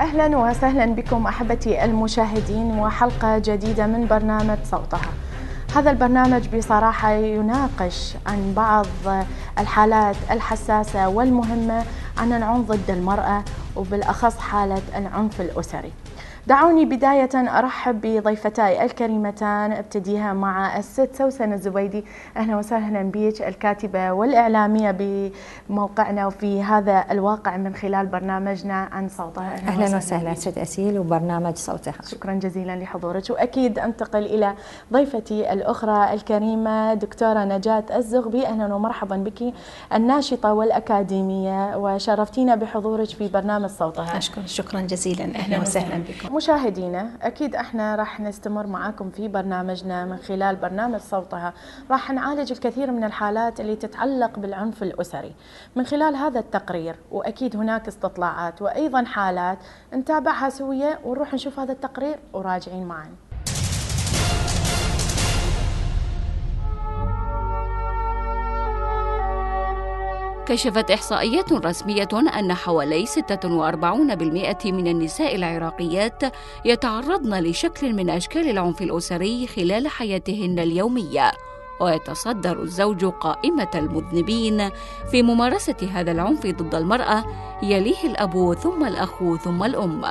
أهلا وسهلا بكم أحبتي المشاهدين وحلقة جديدة من برنامج صوتها. هذا البرنامج بصراحة يناقش عن بعض الحالات الحساسة والمهمة عن العنف ضد المرأة وبالأخص حالة العنف الأسري. دعوني بداية أرحب بضيفتاي الكريمتان، ابتديها مع الست سوسن الزبيدي. أهلا وسهلا بك، الكاتبة والإعلامية بموقعنا وفي هذا الواقع من خلال برنامجنا عن صوتها. أهلا وسهلا ست أسيل وبرنامج صوتها. شكرا جزيلا لحضورك. وأكيد أنتقل إلى ضيفتي الأخرى الكريمة دكتورة نجاة الزغبي. أهلا ومرحبا بك، الناشطة والأكاديمية، وشرفتينا بحضورك في برنامج صوتها. أشكر، شكرا جزيلا. أهلا وسهلا بكم. مشاهدينا، أكيد احنا راح نستمر معاكم في برنامجنا من خلال برنامج صوتها. راح نعالج الكثير من الحالات اللي تتعلق بالعنف الأسري من خلال هذا التقرير، وأكيد هناك استطلاعات وأيضا حالات نتابعها سوية ونروح نشوف هذا التقرير وراجعين معنا. كشفت إحصائيات رسمية أن حوالي 46% من النساء العراقيات يتعرضن لشكل من أشكال العنف الأسري خلال حياتهن اليومية، ويتصدر الزوج قائمة المذنبين في ممارسة هذا العنف ضد المرأة، يليه الأب ثم الأخ ثم الأم.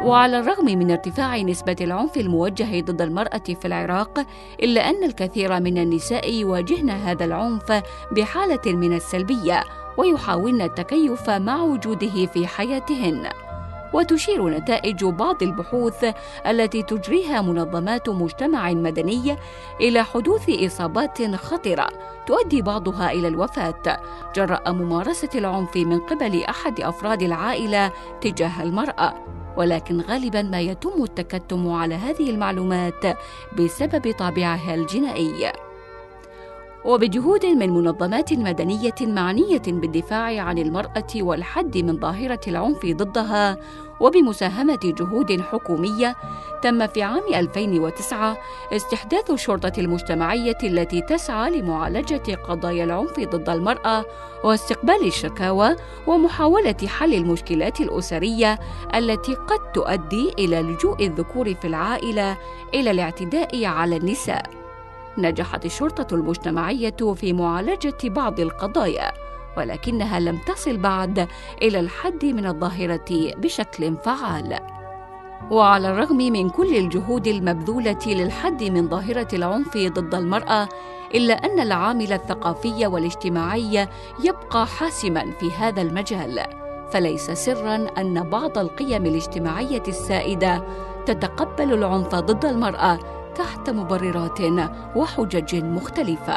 وعلى الرغم من ارتفاع نسبة العنف الموجه ضد المرأة في العراق، إلا أن الكثير من النساء يواجهن هذا العنف بحالة من السلبية ويحاولن التكيف مع وجوده في حياتهن. وتشير نتائج بعض البحوث التي تجريها منظمات مجتمع مدني إلى حدوث إصابات خطرة تؤدي بعضها إلى الوفاة جراء ممارسة العنف من قبل أحد أفراد العائلة تجاه المرأة، ولكن غالباً ما يتم التكتم على هذه المعلومات بسبب طابعها الجنائي. وبجهود من منظمات مدنية معنية بالدفاع عن المرأة والحد من ظاهرة العنف ضدها، وبمساهمة جهود حكومية، تم في عام 2009 استحداث الشرطة المجتمعية التي تسعى لمعالجة قضايا العنف ضد المرأة واستقبال الشكاوى ومحاولة حل المشكلات الأسرية التي قد تؤدي إلى لجوء الذكور في العائلة إلى الاعتداء على النساء. نجحت الشرطة المجتمعية في معالجة بعض القضايا، ولكنها لم تصل بعد إلى الحد من الظاهرة بشكل فعال. وعلى الرغم من كل الجهود المبذولة للحد من ظاهرة العنف ضد المرأة، إلا أن العامل الثقافي والاجتماعي يبقى حاسماً في هذا المجال. فليس سراً أن بعض القيم الاجتماعية السائدة تتقبل العنف ضد المرأة تحت مبررات وحجج مختلفة.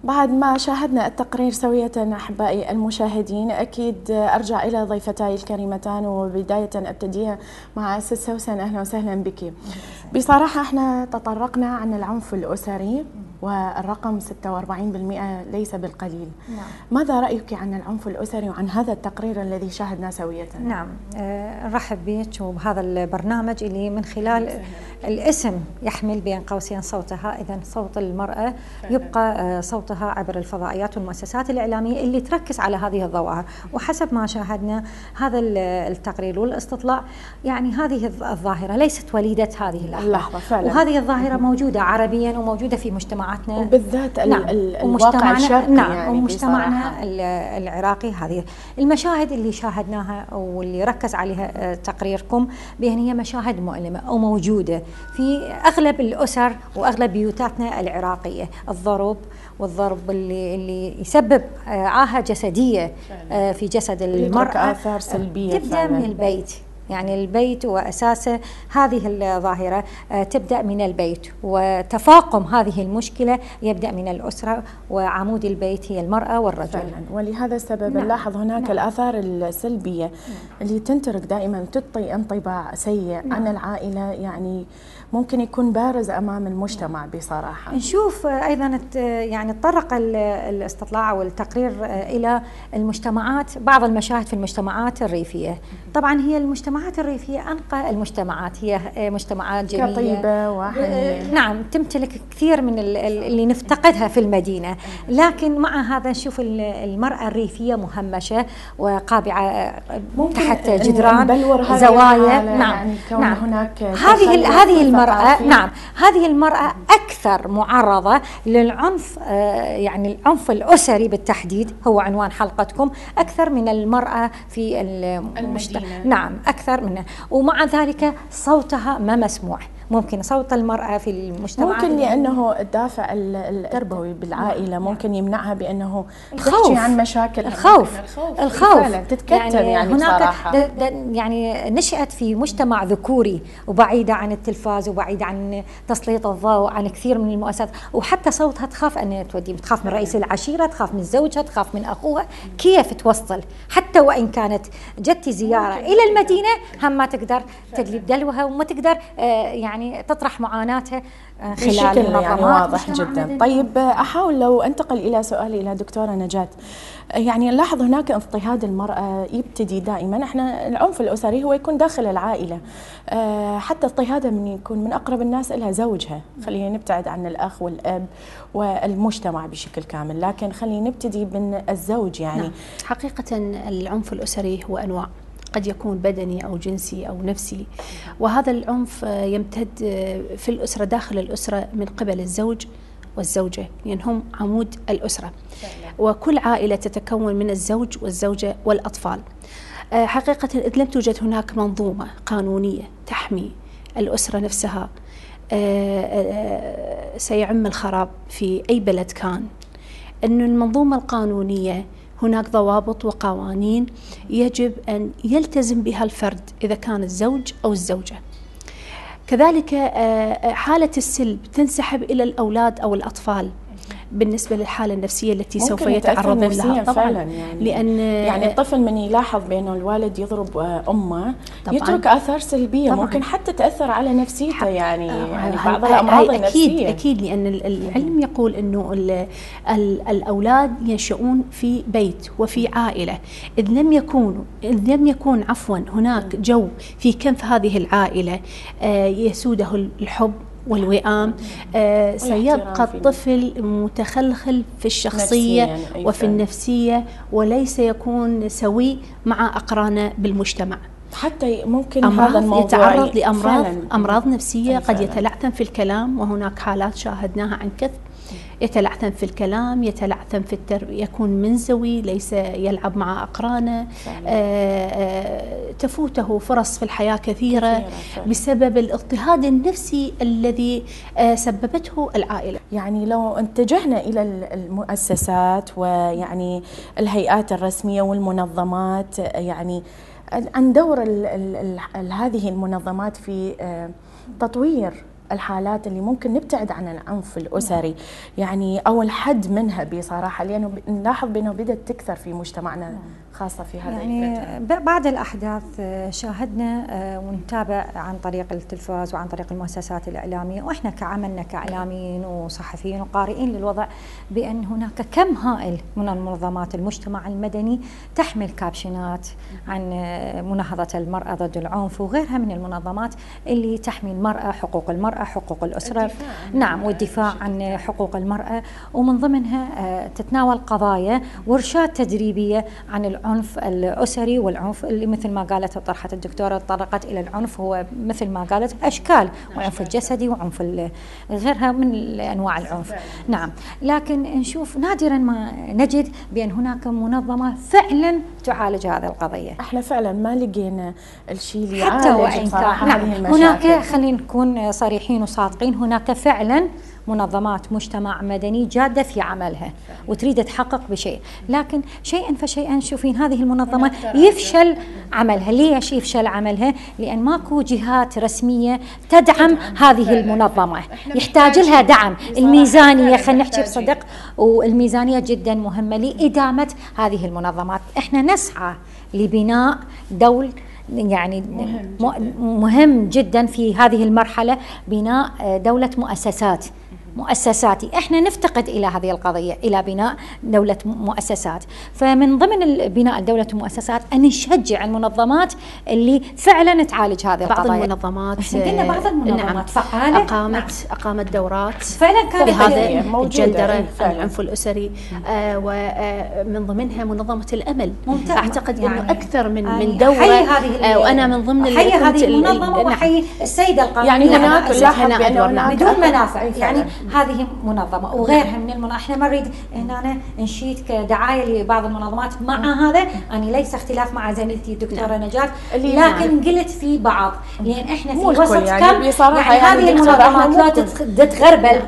بعد ما شاهدنا التقرير سوية أحبائي المشاهدين، أكيد أرجع إلى ضيفتاي الكريمتان، وبداية أبتديها مع الست سوسن. أهلا وسهلا بك. بصراحة احنا تطرقنا عن العنف الأسري والرقم 46% ليس بالقليل. نعم. ماذا رأيك عن العنف الأسري وعن هذا التقرير الذي شاهدنا سوية؟ نعم، نرحب بك وبهذا البرنامج اللي من خلال الاسم يحمل بين قوسين صوتها، إذن صوت المرأة يبقى صوتها عبر الفضائيات والمؤسسات الإعلامية اللي تركز على هذه الظواهر. وحسب ما شاهدنا هذا التقرير والاستطلاع، يعني هذه الظاهرة ليست وليدة هذه اللحظة فعلا. وهذه الظاهرة موجودة عربيا وموجودة في مجتمعاتنا وبالذات نعم. الواقع الشرقي. نعم، يعني ومجتمعنا العراقي. هذه المشاهد اللي شاهدناها واللي ركز عليها تقريركم بأن هي مشاهد مؤلمة وموجودة في أغلب الأسر وأغلب بيوتاتنا العراقية. والضرب اللي يسبب عاهة جسدية في جسد المرأة، آثار سلبية تبدأ من البيت. يعني البيت وأساسه هذه الظاهرة تبدأ من البيت، وتفاقم هذه المشكلة يبدأ من الأسرة، وعمود البيت هي المرأة والرجل فعلا. ولهذا السبب نلاحظ هناك الآثار السلبية اللي تنترك دائما، تعطي انطباع سيء عن العائلة، يعني ممكن يكون بارز أمام المجتمع بصراحة. نشوف أيضا يعني تطرق الاستطلاع والتقرير إلى المجتمعات، بعض المشاهد في المجتمعات الريفية. طبعا هي المجتمعات الريفية أنقى المجتمعات، هي مجتمعات جميلة كطيبة وحنية، نعم، تمتلك كثير من اللي نفتقدها في المدينة، لكن مع هذا نشوف المرأة الريفية مهمشة وقابعة تحت جدران زوايا. نعم، نعم. هناك هذه المرأة، نعم، هذه المرأة أكثر معرضة للعنف، يعني العنف الأسري بالتحديد هو عنوان حلقتكم، أكثر من المرأة في المدينة. نعم، أكثر منها، ومع ذلك صوتها ما مسموع. ممكن صوت المرأة في المجتمع ممكن لأنه الدافع التربوي بالعائلة ممكن يمنعها بأنه تحكي عن مشاكل الخوف تتكتم يعني بصراحة. يعني نشأت في مجتمع ذكوري وبعيدة عن التلفاز وبعيدة عن تسليط الضوء عن كثير من المؤسسات، وحتى صوتها تخاف أن تودي، تخاف من رئيس العشيرة، تخاف من زوجها، تخاف من أخوها. كيف توصل حتى وإن كانت جتي زيارة إلى المدينة هم ما تقدر تدلي بدلوها وما تقدر يعني تطرح معاناتها خلال يعني واضح جدا. طيب أحاول لو أنتقل إلى سؤالي إلى دكتورة نجاة، يعني نلاحظ هناك اضطهاد المرأة يبتدي دائما، احنا العنف الأسري هو يكون داخل العائلة، حتى اضطهادها من يكون من أقرب الناس لها زوجها، خلينا نبتعد عن الأخ والأب والمجتمع بشكل كامل، لكن خلينا نبتدي من الزوج. يعني نعم. حقيقة العنف الأسري هو أنواع، قد يكون بدني أو جنسي أو نفسي، وهذا العنف يمتد في الأسرة، داخل الأسرة، من قبل الزوج والزوجة، لأن هم عمود الأسرة، وكل عائلة تتكون من الزوج والزوجة والأطفال. حقيقة إذ لم توجد هناك منظومة قانونية تحمي الأسرة نفسها سيعم الخراب في أي بلد كان. أن المنظومة القانونية هناك ضوابط وقوانين يجب أن يلتزم بها الفرد إذا كان الزوج أو الزوجة. كذلك حالة السلب تنسحب إلى الأولاد أو الأطفال بالنسبة للحالة النفسية التي سوف يتعرضون لها. طبعا فعلا يعني الطفل من يلاحظ بأنه الوالد يضرب أمه يترك آثار سلبية طبعاً. ممكن حتى تأثر على نفسيته، يعني بعض الأمراض النفسية. أكيد لأن العلم يقول أنه الأولاد ينشؤون في بيت وفي عائلة، إذ لم يكون هناك جو في كنف هذه العائلة يسوده الحب والوئام، سيبقى الطفل متخلخل في الشخصية وفي النفسية، وليس يكون سوي مع أقرانه بالمجتمع. حتى ممكن هذا الموضوع يتعرض لأمراض نفسية، قد يتلعثم في الكلام، وهناك حالات شاهدناها عن كثب، يتلعثم في الكلام، يتلعثم في يكون منزوي، ليس يلعب مع أقرانه، تفوته فرص في الحياة كثيرة بسبب الاضطهاد النفسي الذي سببته العائلة. يعني لو اتجهنا إلى المؤسسات ويعني الهيئات الرسمية والمنظمات، يعني عن دور هذه المنظمات في تطوير الحالات اللي ممكن نبتعد عن العنف الأسري، يعني أو الحد منها بصراحة، لأنه نلاحظ بأنه بدأت تكثر في مجتمعنا خاصة في هذا يعني بعد الأحداث شاهدنا ونتابع عن طريق التلفاز وعن طريق المؤسسات الإعلامية، وإحنا كعملنا كإعلاميين وصحفيين وقارئين للوضع، بأن هناك كم هائل من المنظمات المجتمع المدني تحمل كابشنات عن مناهضة المرأة ضد العنف وغيرها من المنظمات اللي تحمي المرأة، حقوق المرأة، حقوق الأسرة، نعم، والدفاع عن حقوق المرأة، ومن ضمنها تتناول قضايا وإرشاد تدريبية عن العنف الأسري والعنف اللي مثل ما قالت طرحت الدكتورة، تطرقت إلى العنف هو مثل ما قالت أشكال، وعنف الجسدي وعنف غيرها من أنواع العنف. نعم، لكن نشوف نادرا ما نجد بأن هناك منظمة فعلا تعالج هذه القضية. احنا فعلا ما لقينا الشيء اللي حتى وإن صراحة نعم هذه المشاكل. هناك، خلينا نكون صريحين وصادقين، هناك فعلا منظمات مجتمع مدني جادة في عملها وتريد تحقق بشيء، لكن شيئا فشيئا شوفين هذه المنظمة يفشل عملها. ليش يفشل عملها؟ لأن ماكو جهات رسمية تدعم هذه المنظمة، يحتاج لها دعم. الميزانية، خلينا نحكي بصدق، والميزانية جدا مهمة لإدامة هذه المنظمات. احنا نسعى لبناء دولة يعني مهم جدا في هذه المرحلة بناء دولة مؤسساتي. احنا نفتقد الى هذه القضيه، الى بناء دوله مؤسسات. فمن ضمن بناء دوله مؤسسات ان نشجع المنظمات اللي فعلا تعالج هذه القضايا. بعض المنظمات قلنا بعض المنظمات فعاله اقامت دورات فعلا كانت بهذا الجندره، العنف الاسري، ومن ضمنها منظمه الامل. اعتقد يعني انه اكثر من دوره، وانا من ضمن حي هذه المنظمه وحي السيده القانونيه. يعني هناك لاحظ بانه هناك بدون منافع، يعني هذه منظمة وغيرها من المنظمات. احنا ما نريد هنا نشيد كدعاية لبعض المنظمات مع هذا. أنا ليس اختلاف مع زميلتي الدكتورة نجاة، لكن قلت في بعض، لأن احنا في وسط يعني هذه المنظمات لا تتغربل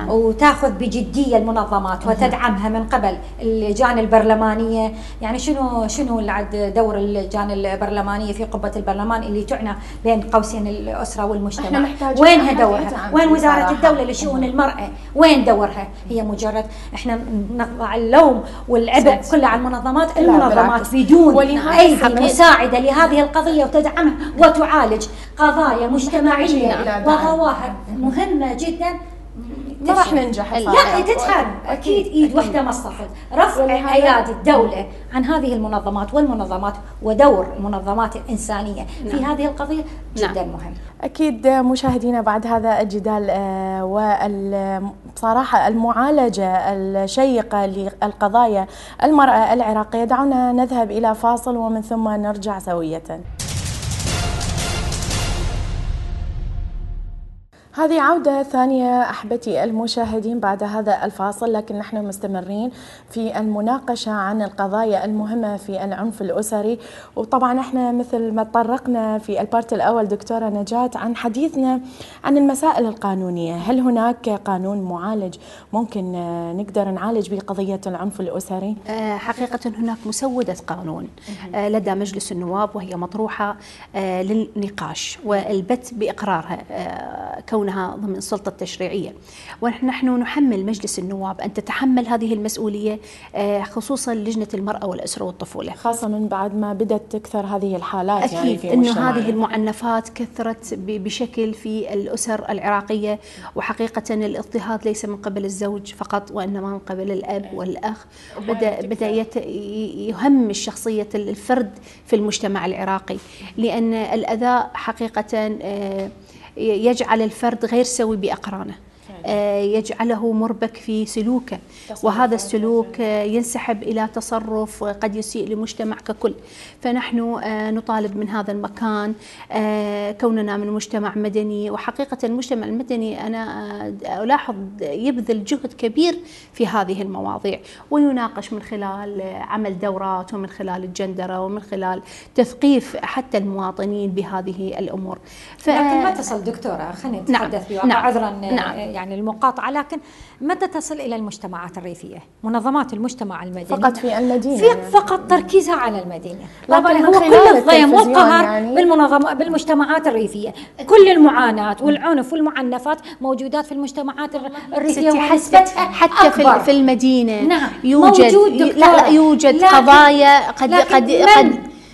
وتاخذ بجديه المنظمات وتدعمها من قبل اللجان البرلمانيه. يعني شنو العد دور اللجان البرلمانيه في قبه البرلمان اللي تعنى بين قوسين الاسره والمجتمع؟ وينها دورها؟ وين وزاره الدوله لشؤون المراه؟ وين دورها؟ هي مجرد احنا نضع اللوم والعبء كله على المنظمات بدون اي مساعده لهذه القضيه وتدعمها وتعالج قضايا مجتمعيه وظواهر مهمه جدا. ما راح ننجح. لا تتعب اكيد، ايد واحده ما صفت رفع ايادي الدوله عن هذه المنظمات والمنظمات ودور المنظمات الانسانيه في هذه القضيه جدا مهم. اكيد مشاهدينا، بعد هذا الجدال وبصراحه المعالجه الشيقه للقضايا المراه العراقيه، دعونا نذهب الى فاصل ومن ثم نرجع سويه. هذه عودة ثانية أحبتي المشاهدين بعد هذا الفاصل، لكن نحن مستمرين في المناقشة عن القضايا المهمة في العنف الأسري. وطبعا احنا مثل ما تطرقنا في البارت الأول دكتورة نجاة عن حديثنا عن المسائل القانونية، هل هناك قانون معالج ممكن نقدر نعالج به قضية العنف الأسري؟ حقيقة هناك مسودة قانون لدى مجلس النواب، وهي مطروحة للنقاش والبت بإقرارها كونها ضمن السلطة التشريعية، ونحن نحمل مجلس النواب أن تتحمل هذه المسؤولية، خصوصا لجنة المرأة والأسرة والطفولة، خاصة من بعد ما بدأت تكثر هذه الحالات. أكيد يعني في أنه هذه المعنفات كثرت بشكل في الأسر العراقية، وحقيقة الاضطهاد ليس من قبل الزوج فقط وإنما من قبل الأب والأخ. بدأ يهمش شخصية الفرد في المجتمع العراقي، لأن الأذى حقيقة يجعل الفرد غير سوي بأقرانه، يجعله مربك في سلوكه، وهذا السلوك ينسحب إلى تصرف قد يسيء للمجتمع ككل. فنحن نطالب من هذا المكان، كوننا من مجتمع مدني، وحقيقة المجتمع المدني أنا ألاحظ يبذل جهد كبير في هذه المواضيع، ويناقش من خلال عمل دورات، ومن خلال الجندرة، ومن خلال تثقيف حتى المواطنين بهذه الأمور. لكن ما تصل دكتورة، خلينا نتحدث بواقع عذرا يعني المقاطعة، لكن متى تصل إلى المجتمعات الريفية؟ منظمات المجتمع المدني فقط في المدينة، فقط تركيزها على المدينة. طبعا هو كل الضيم والقهر يعني بالمجتمعات الريفية، كل المعاناة والعنف والمعنفات موجودات في المجتمعات الريفية ونسبتها حتى أكبر. في المدينة نعم يوجد قضايا قد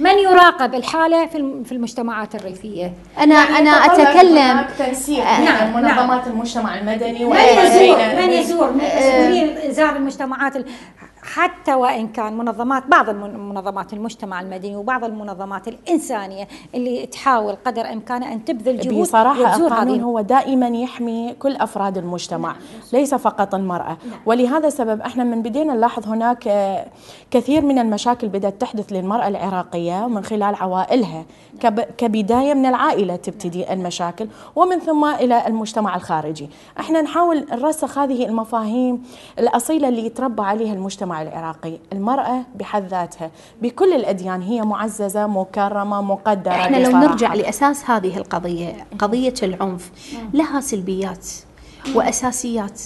من يراقب الحالة في المجتمعات الريفية؟ أنا أتكلم تنسيق منظمات المجتمع المدني من يزور مسؤولين زار المجتمعات، حتى وإن كان بعض منظمات المجتمع المدني وبعض المنظمات الإنسانية اللي تحاول قدر إمكانها أن تبذل جهود. بصراحة القانون هو دائما يحمي كل أفراد المجتمع، ليس فقط المرأة. ولهذا السبب احنا من بدينا نلاحظ هناك كثير من المشاكل بدأت تحدث للمرأة العراقية من خلال عوائلها، كبداية من العائلة تبتدي المشاكل، ومن ثم إلى المجتمع الخارجي. احنا نحاول نرسخ هذه المفاهيم الأصيلة اللي يتربى عليها المجتمع العراقي. المرأة بحد ذاتها بكل الأديان هي معززة، مكرمة، مقدرة. احنا لو نرجع لأساس هذه القضية، قضية العنف لها سلبيات وأساسيات.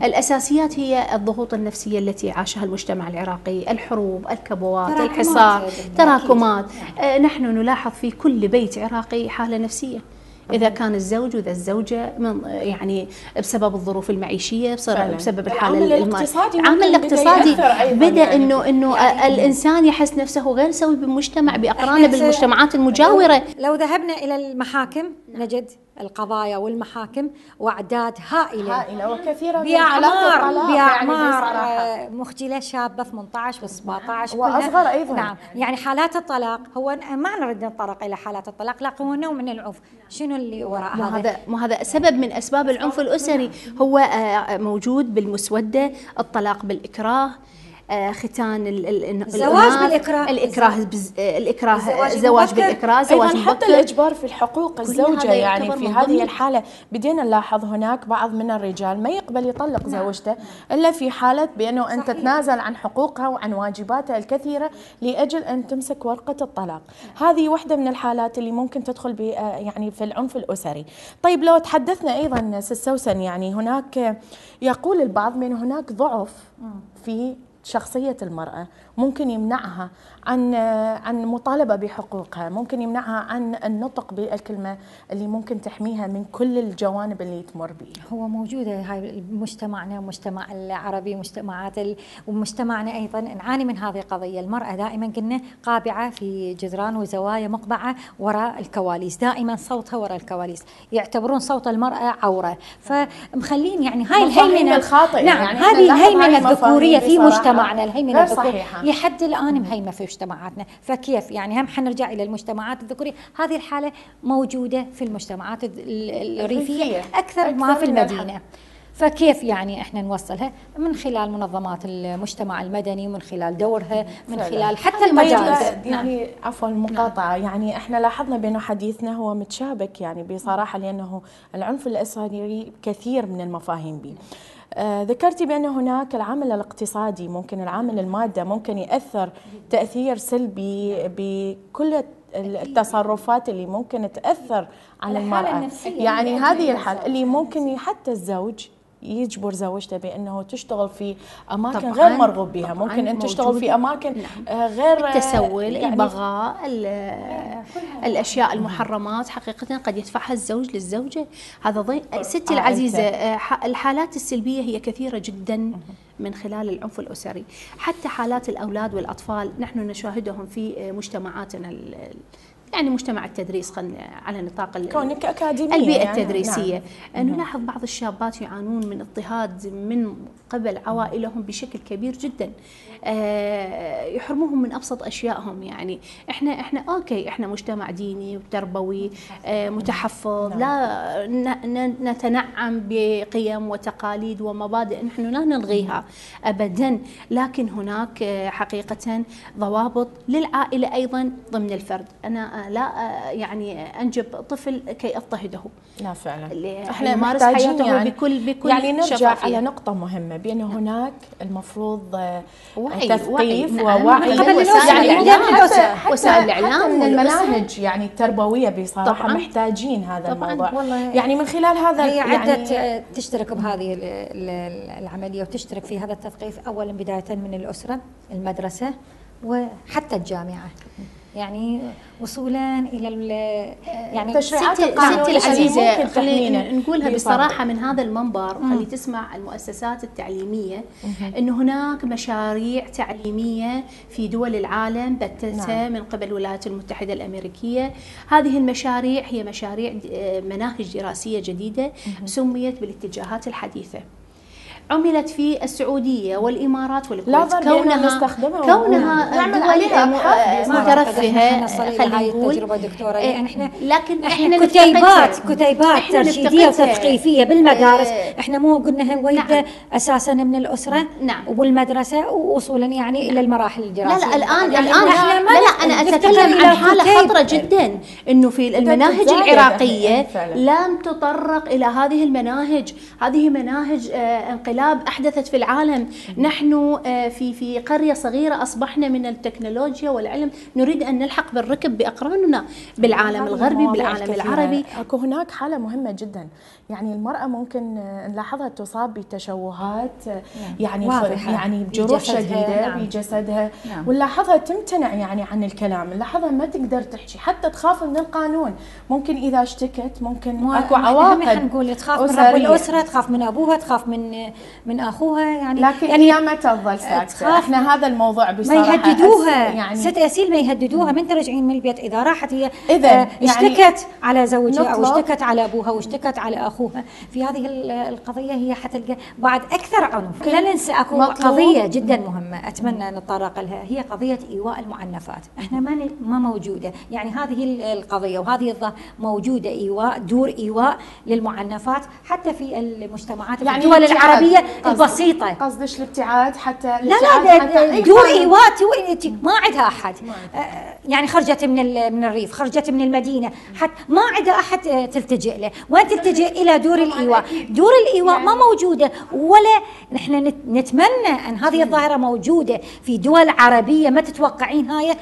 الأساسيات هي الضغوط النفسية التي عاشها المجتمع العراقي، الحروب، الكبوات، الحصار، تراكمات. نحن نلاحظ في كل بيت عراقي حالة نفسية، اذا كان الزوج واذا الزوجه من يعني بسبب الظروف المعيشيه، بسبب الحاله الاقتصادي، العامل الاقتصادي بدا يعني انه الانسان يحس نفسه غير سوي بالمجتمع باقرانه بالمجتمعات المجاوره. لو ذهبنا الى المحاكم نجد القضايا والمحاكم واعداد هائله وكثيره باعمار مخجله، شابه 18 و17 واصغر ايضا. نعم، يعني حالات الطلاق، هو ما نريد نتطرق الى حالات الطلاق، لكن هو نوع من العنف. شنو اللي وراء هذا؟ هذا سبب من اسباب العنف الاسري، هو موجود بالمسوده، الطلاق بالاكراه، ختان الزواج بالإكراه، الزواج بالإكراه، زواج مبكر، حتى الإجبار في الحقوق الزوجة. يعني في هذه الحالة بدينا نلاحظ هناك بعض من الرجال ما يقبل يطلق زوجته إلا في حالة بأنه أنت تتنازل عن حقوقها وعن واجباتها الكثيرة لأجل أن تمسك ورقة الطلاق. هذه واحدة من الحالات اللي ممكن تدخل يعني في العنف الأسري. طيب لو تحدثنا أيضا سوسن، يعني هناك يقول البعض من هناك ضعف في شخصية المرأة ممكن يمنعها عن مطالبة بحقوقها، ممكن يمنعها عن النطق بالكلمة اللي ممكن تحميها من كل الجوانب اللي تمر بها. هو موجودة هاي مجتمعنا، مجتمع العربي، ومجتمعنا أيضا نعاني من هذه القضية. المرأة دائما قلنا قابعة في جدران وزوايا مقبعة وراء الكواليس، دائما صوتها وراء الكواليس، يعتبرون صوت المرأة عورة، فمخلين يعني هاي الهيمنة الخاطئة. نعم، يعني هذه الهيمنة الذكورية في مجتمعنا، الهيمنة الذكورية لحد الآن مهيمة في مجتمعاتنا. فكيف يعني هم حنرجع إلى المجتمعات الذكورية؟ هذه الحالة موجودة في المجتمعات الريفية أكثر ما في المدينة. فكيف يعني احنا نوصلها؟ من خلال منظمات المجتمع المدني، من خلال دورها، من خلال حتى المجالس. يعني عفوا المقاطعة، يعني احنا لاحظنا بأنه حديثنا هو متشابك يعني بصراحة، لأنه العنف الأسري كثير من المفاهيم به. ذكرتي بأن هناك العامل الاقتصادي، ممكن العامل المادة ممكن يأثر تأثير سلبي بكل التصرفات اللي ممكن تأثر على المرأة. يعني هذه الحالة اللي ممكن حتى الزوج يجبر زوجته بأنه تشتغل في أماكن غير مرغوب بها، ممكن أن تشتغل في أماكن غير التسول، يعني البغاء، الأشياء المحرمات حقيقة قد يدفعها الزوج للزوجة. هذا ستي العزيزة، الحالات السلبية هي كثيرة جدا من خلال العنف الأسري. حتى حالات الأولاد والأطفال نحن نشاهدهم في مجتمعاتنا، يعني مجتمع التدريس على نطاق كونك أكاديمية البيئة يعني التدريسية. نعم. نلاحظ بعض الشابات يعانون من اضطهاد من قبل عوائلهم بشكل كبير جدا، يحرموهم من أبسط أشيائهم. يعني احنا اوكي، احنا مجتمع ديني وتربوي متحفظ، لا نتنعم بقيم وتقاليد ومبادئ نحن لا نلغيها ابدا، لكن هناك حقيقة ضوابط للعائلة ايضا ضمن الفرد. انا لا يعني انجب طفل كي اضطهده، لا فعلا احنا محتاجين يعني بكل يعني نرجع على نقطة مهمة، بأن هناك المفروض تثقيف ووعي يعني وسائل الإعلام من المناهج يعني التربوية بصراحة محتاجين هذا الموضوع. يعني من خلال هذا هي عدة تشترك بهذه العملية وتشترك في هذا التثقيف، أولا بداية من الأسرة، المدرسة، وحتى الجامعة، يعني وصولا الى يعني تشريعات ستي العزيزه خلينا نقولها بصراحه من هذا المنبر، وخلي تسمع المؤسسات التعليميه انه هناك مشاريع تعليميه في دول العالم بتتها من قبل الولايات المتحده الامريكيه. هذه المشاريع هي مشاريع مناهج دراسيه جديده سميت بالاتجاهات الحديثه، عملت في السعودية والإمارات والكويت، كونها دول مترفهة. خلينا نقول تجربة دكتورة، يعني احنا كتيبات ترشيدية وتثقيفية بالمدارس. احنا مو قلنا هو يبدأ أساسا من الأسرة والمدرسة ووصولا يعني إلى المراحل الدراسية. لا الآن أنا أتكلم عن حالة خطرة جدا، إنه في المناهج العراقية لم تطرق إلى هذه المناهج. هذه مناهج انقلابية الكلاب أحدثت في العالم. نحن في قرية صغيرة أصبحنا من التكنولوجيا والعلم نريد أن نلحق بالركب بأقراننا بالعالم الغربي بالعالم العربي. أكو هناك حالة مهمة جدا، يعني المرأة ممكن نلاحظها تصاب بتشوهات يعني يعني بجروح شديدة بجسدها، ونلاحظها تمتنع يعني عن الكلام، نلاحظها ما تقدر تحكي، حتى تخاف من القانون، ممكن إذا اشتكت ممكن اكو عواقب. نقول تخاف من رب الأسرة، تخاف من أبوها، تخاف من أخوها، يعني لكن يعني هي ما تظل ساكتة. احنا هذا الموضوع بصراحة ما يهددوها، يعني ست أسيل ما يهددوها من ترجعين من البيت إذا راحت هي يعني اشتكت على زوجها أو اشتكت على أبوها واشتكت على أخوها. في هذه القضية هي حتلقى بعد أكثر عنف. لا ننسى أكو قضية جدا مهمة أتمنى نتطرق لها، هي قضية إيواء المعنفات. احنا ما موجودة، يعني هذه القضية وهذه الظاهرة موجودة، إيواء، دور إيواء للمعنفات حتى في المجتمعات يعني الدول العربية البسيطة. قصدش الابتعاد حتى لا دور إيواء ما عندها أحد، يعني خرجت من الريف، خرجت من المدينة، حتى ما عندها أحد تلتجئ له، وين تلتجئ إلى دور الإيواء. دور الإيواء ما موجودة، ولا نحن نتمنى أن هذه الظاهرة موجودة في دول عربية. ما تتوقعين هاي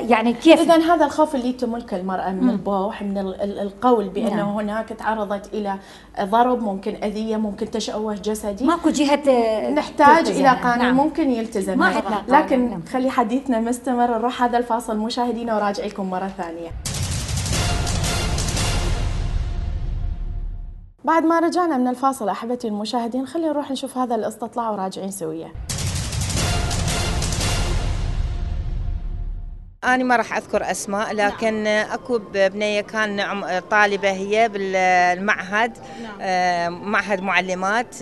يعني كيف؟ إذن هذا الخوف اللي تملك المرأة من البوح، من القول بأنه هناك تعرضت إلى ضرب، ممكن أذية، ممكن تشوه جسدي، ماكو جهة نحتاج إلى قانون ممكن يلتزم. لكن خلي حديثنا مستمر، نروح هذا الفاصل مشاهدينا وراجع لكم مرة ثانية. بعد ما رجعنا من الفاصل أحبتي المشاهدين، خلينا نروح نشوف هذا الاستطلاع وراجعين سويا. أنا ما راح أذكر أسماء، لكن أكو بنية كان طالبة هي بالمعهد، معهد معلمات،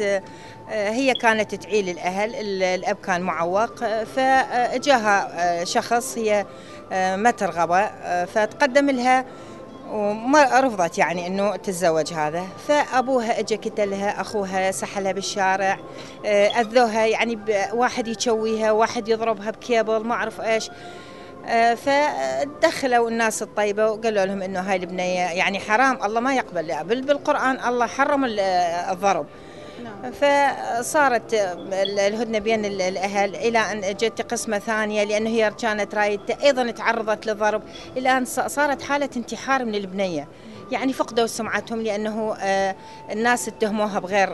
هي كانت تعيل الأهل، الأب كان معوق، فجاها شخص هي ما ترغبه، فتقدم لها وما رفضت يعني انه تتزوج هذا. فابوها اجى كتلها، اخوها سحلها بالشارع، اذوها، يعني واحد يشويها، واحد يضربها بكيبل، ما اعرف ايش. فدخلوا الناس الطيبه وقالوا لهم انه هاي البنيه يعني حرام، الله ما يقبل، بالقران الله حرم الضرب. فصارت الهدنه بين الاهل الى ان جت قسمه ثانيه، لانه هي كانت رايده ايضا تعرضت للضرب، الى ان صارت حاله انتحار من البنيه، يعني فقدوا سمعتهم، لانه الناس اتهموها بغير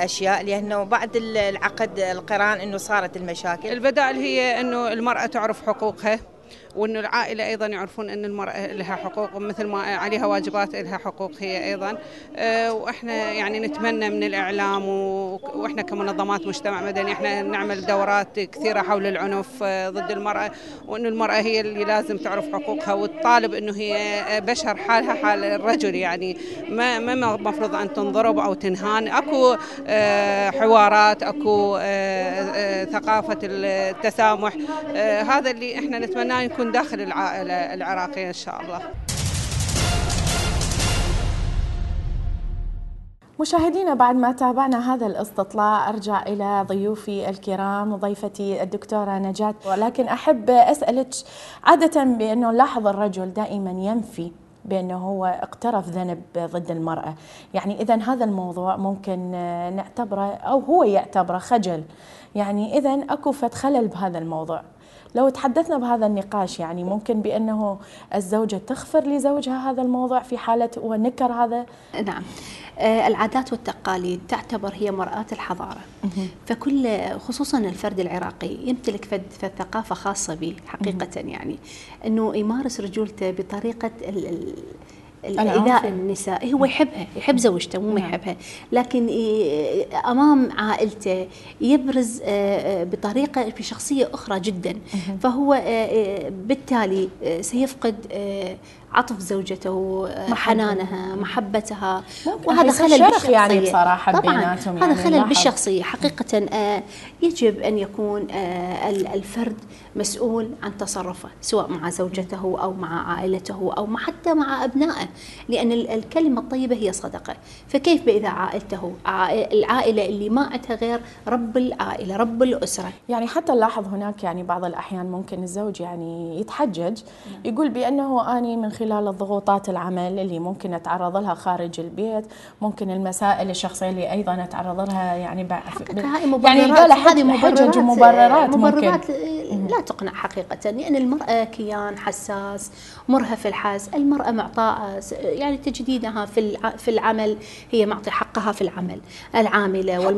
اشياء، لانه بعد العقد القران انه صارت المشاكل. البدائل هي انه المراه تعرف حقوقها، وأن العائلة أيضا يعرفون أن المرأة لها حقوق، مثل ما عليها واجبات لها حقوق هي أيضا. وإحنا يعني نتمنى من الإعلام وإحنا كمنظمات مجتمع مدني إحنا نعمل دورات كثيرة حول العنف ضد المرأة، وأن المرأة هي اللي لازم تعرف حقوقها وتطالب أنه هي بشر حالها حال الرجل، يعني ما مفروض أن تنضرب أو تنهان. أكو حوارات، أكو ثقافة التسامح، هذا اللي إحنا نتمناه يكون داخل العائلة العراقية إن شاء الله. مشاهدينا، بعد ما تابعنا هذا الاستطلاع أرجع إلى ضيوفي الكرام وضيفتي الدكتورة نجاة، ولكن أحب أسألك عادة بأنه نلاحظ الرجل دائما ينفي بأنه هو اقترف ذنب ضد المرأة، يعني إذن هذا الموضوع ممكن نعتبره أو هو يعتبره خجل، يعني إذن أكو فد خلل بهذا الموضوع. لو تحدثنا بهذا النقاش، يعني ممكن بأنه الزوجة تغفر لزوجها هذا الموضوع في حالة ونكر هذا؟ نعم، العادات والتقاليد تعتبر هي مرآة الحضارة، فكل خصوصا الفرد العراقي يمتلك فد ثقافة خاصة به حقيقة، يعني أنه يمارس رجولته بطريقة الإيذاء النساء. هو يحبها، يحب زوجته مو ما يحبها، لكن أمام عائلته يبرز بطريقة بشخصية أخرى جدا، فهو بالتالي سيفقد عطف زوجته، حنانها، محبتها، وهذا خلل بالشخصية يعني بصراحة طبعا بيناتهم، هذا يعني خلل بالشخصية حقيقة. يجب أن يكون الفرد مسؤول عن تصرفه، سواء مع زوجته أو مع عائلته أو حتى مع أبنائه. لأن الكلمة الطيبة هي صدقة. فكيف إذا عائلته العائلة اللي ما عندها غير رب العائلة رب الأسرة؟ يعني حتى نلاحظ هناك يعني بعض الأحيان ممكن الزوج يعني يتحجج، يقول بأنه أني من خلال الضغوطات العمل اللي ممكن أتعرض لها خارج البيت، ممكن المسائل الشخصية اللي أيضا أتعرض لها يعني يعني قال حجج ومبررات ممكن لا تقنع حقيقة، لأن المرأة كيان حساس مرهف الحس، المرأة معطاء يعني تجدينها في العمل، هي معطي حقها في العمل، العاملة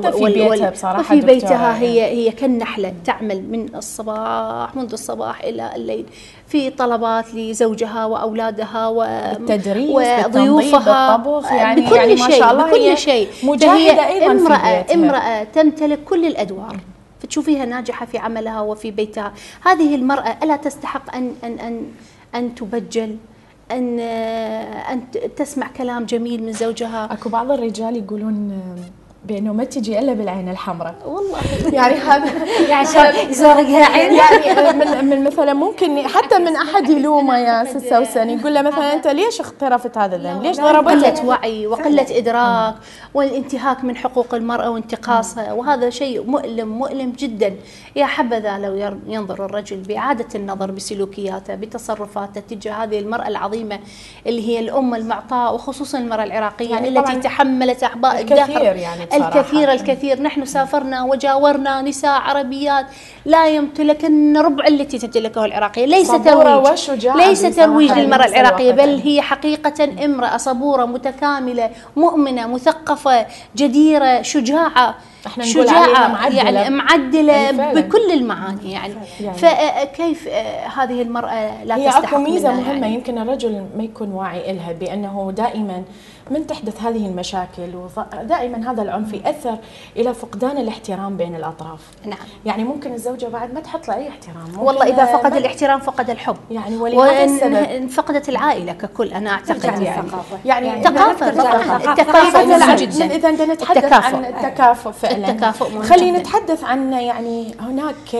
وفي بيتها هي كالنحلة تعمل من الصباح منذ الصباح إلى الليل في طلبات لزوجها وأولادها والتدريس وضيوفها بالطبخ، يعني ما شاء الله بكل شيء مجاهدة أيضا امرأة تمتلك كل الأدوار، فتشوفيها ناجحة في عملها وفي بيتها. هذه المرأة ألا تستحق أن تبجل، أن تسمع كلام جميل من زوجها؟ أكو بعض الرجال يقولون بأنه ما تجي إلا بالعين الحمراء. والله يعني هذا يعني زورقها عين، يعني من مثلا ممكن حتى من أحد يلومه يا ست سوسن، يقول له مثلا أنت ليش اقترفت هذا الذنب؟ ليش ضربته؟ قلة وعي وقلة إدراك والانتهاك من حقوق المرأة وانتقاصها، وهذا شيء مؤلم جدا. يا حبذا لو ينظر الرجل بإعادة النظر بسلوكياته بتصرفاته تجاه هذه المرأة العظيمة اللي هي الأم المعطاء، وخصوصا المرأة العراقية يعني التي تحملت أعباء الدهر يعني الكثير. نحن سافرنا وجاورنا نساء عربيات لا يمتلكن ربع التي تمتلكه العراقية. ليس ترويج للمرأة العراقية، بل هي حقيقة امرأة صبورة متكاملة مؤمنة مثقفة جديرة شجاعة يعني معدلة بكل المعاني يعني. فكيف هذه المرأة لا تستحق؟ هي ميزة مهمة يمكن الرجل ما يكون واعي إلها، بأنه دائما من تحدث هذه المشاكل ودائما هذا العنف يأثر إلى فقدان الاحترام بين الأطراف. نعم. يعني ممكن الزوجة بعد ما تحط له أي احترام، والله إذا فقد الاحترام فقد الحب يعني، ولهذا السبب فقدت العائلة ككل. أنا أعتقد يعني ثقافة إذا بدنا نتحدث عن التكافؤ فعلا، خلينا نتحدث عن يعني هناك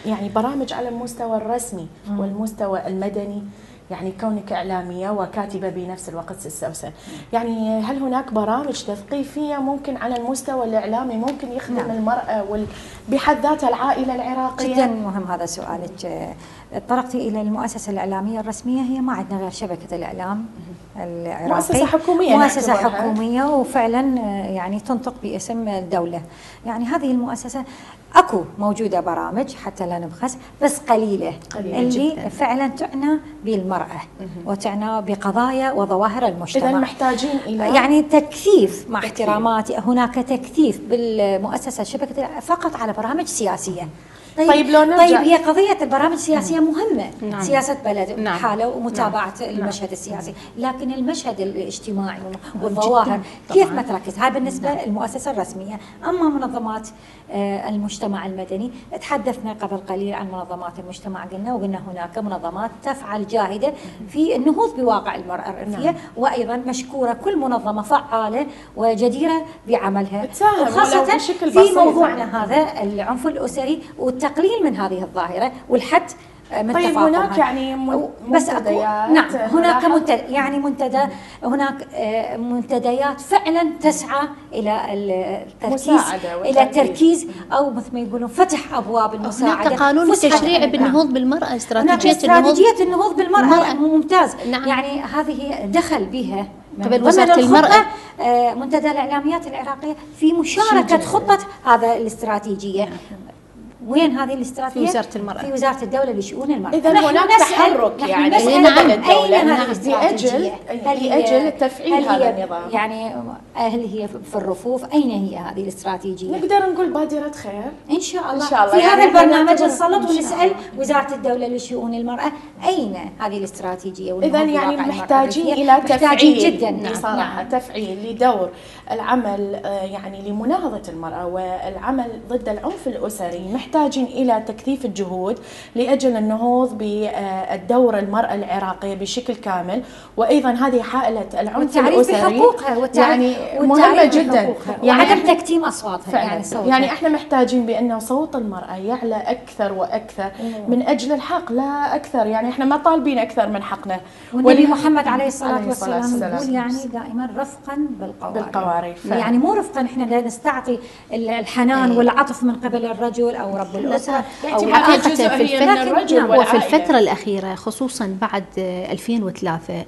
يعني برامج على المستوى الرسمي والمستوى المدني. يعني كونك إعلامية وكاتبة بنفس الوقت سوسن، يعني هل هناك برامج تثقيفية ممكن على المستوى الإعلامي ممكن يخدم المرأة بحد ذاتها العائلة العراقية؟ جدا مهم هذا سؤالك. طرقتي إلى المؤسسة الإعلامية الرسمية، هي ما عندنا غير شبكة الإعلام العراقي، مؤسسة حكومية وفعلا يعني تنطق باسم الدولة. يعني هذه المؤسسة اكو موجودة برامج حتى لا نبخس، بس قليلة اللي جداً. فعلا تعنى بالمرأة وتعنى بقضايا وظواهر المجتمع. إذا محتاجين إلى يعني تكثيف، مع احتراماتي هناك تكثيف بالمؤسسة شبكة فقط على برامج سياسية. طيب لو نرجع، طيب هي قضية البرامج السياسية مهمة. نعم. سياسة بلد حالة ومتابعة المشهد السياسي، لكن المشهد الاجتماعي والظواهر كيف ما تركز، هاي بالنسبة للمؤسسة الرسمية. أما منظمات المجتمع المدني، تحدثنا قبل قليل عن منظمات المجتمع، قلنا هناك منظمات تفعل جاهدة في النهوض بواقع المرأة الريفية. وأيضا مشكورة كل منظمة فعالة وجديرة بعملها، وخاصة في موضوعنا هذا العنف الأسري والتقليل من هذه الظاهرة والحد من طيب هناك يعني منتديات. نعم هناك هناك منتديات فعلا تسعى الى التركيز، الى التركيز او مثل ما يقولون فتح ابواب المساعده. هناك قانون التشريع بالنهوض بالمرأة، استراتيجية النهوض بالمرأة ممتاز. نعم. يعني هذه دخل بها قبل وزارة المرأة منتدى الإعلاميات العراقية في مشاركة خطة هذا الاستراتيجية. وين هذه الاستراتيجية؟ في وزارة المرأة، في وزارة الدولة لشؤون المرأة. إذا هناك تحرك يعني نعم الدولة لأجل تفعيل هذا النظام. يعني هل هي في الرفوف؟ أين هي هذه الاستراتيجية؟ نقدر نقول بادرة خير إن شاء الله. في يعني هذا البرنامج نسلط ونسأل وزارة الدولة لشؤون المرأة أين هذه الاستراتيجية. إذا يعني محتاجين إلى تفعيل جدا صراحة، تفعيل لدور العمل يعني لمناهضة المرأة والعمل ضد العنف الأسري. محتاجين إلى تكثيف الجهود لأجل النهوض بالدور المرأة العراقية بشكل كامل، وأيضا هذه حائلة العنف الأسري بحقوقها يعني مهمة جدا، وعدم تكتيم أصواتها يعني احنا محتاجين بأنه صوت المرأة يعلى أكثر وأكثر من أجل الحق لا أكثر. يعني احنا ما طالبين أكثر من حقنا. والنبي محمد عليه الصلاة والسلام يقول يعني دائما رفقا بالقوارير. يعني مو رفقا احنا نستعطي الحنان والعطف من قبل الرجل أو رب الأسرة أو حقيقة وفي الفترة الأخيرة خصوصا بعد 2003